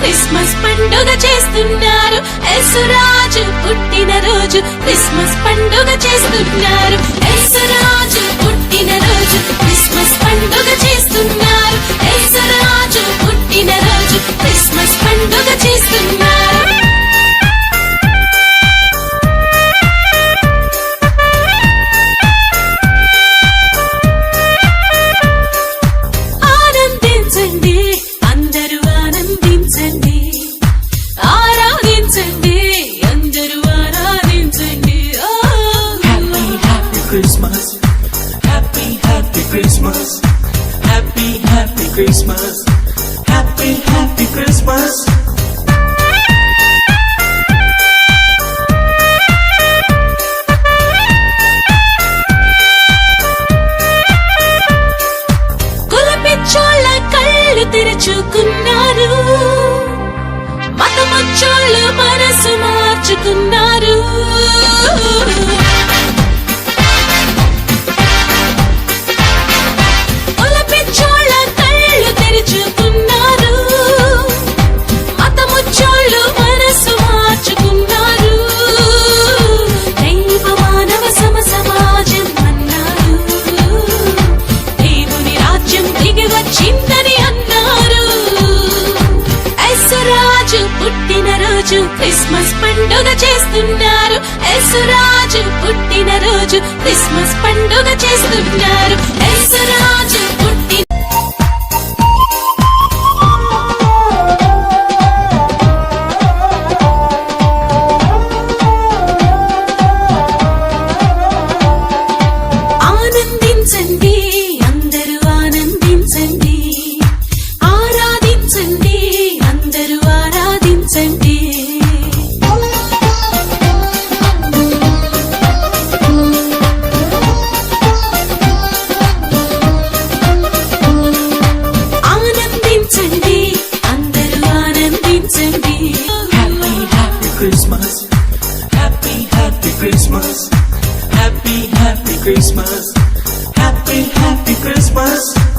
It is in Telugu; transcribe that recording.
క్రిస్మస్ పండుగ చేస్తున్నారు. యేసురాజు పుట్టిన రోజు క్రిస్మస్ పండుగ చేస్తున్నారు. యేసురాజు పుట్టిన రోజు క్రిస్మస్ పండుగ చేస్తున్నారు. యేసురాజు పుట్టిన రోజు క్రిస్మస్ పండుగ చేస్తున్నారు. Christmas, happy Christmas, happy Christmas, happy Christmas. కులపిచ్చోళ్ళ కళ్ళు తెరుచుకున్నారు, మతమచ్చోళ్ళు మనసు మార్చుకున్నారు. వచ్చిందని అన్నారు. క్రిస్మస్ పండుగ చేస్తున్నారు. యేసురాజు పుట్టిన రోజు క్రిస్మస్ పండుగ చేస్తున్నారు. యేసురాజు పుట్టిన ఆనందించండి, అందరూ ఆనందించండి, ఆరాధించండి, అందరూ ఆరాధించండి. ఆనందించండి, అందరూ ఆనందించండి. Happy, happy Christmas. Happy, happy Christmas. Happy, happy Christmas. Happy, happy Christmas.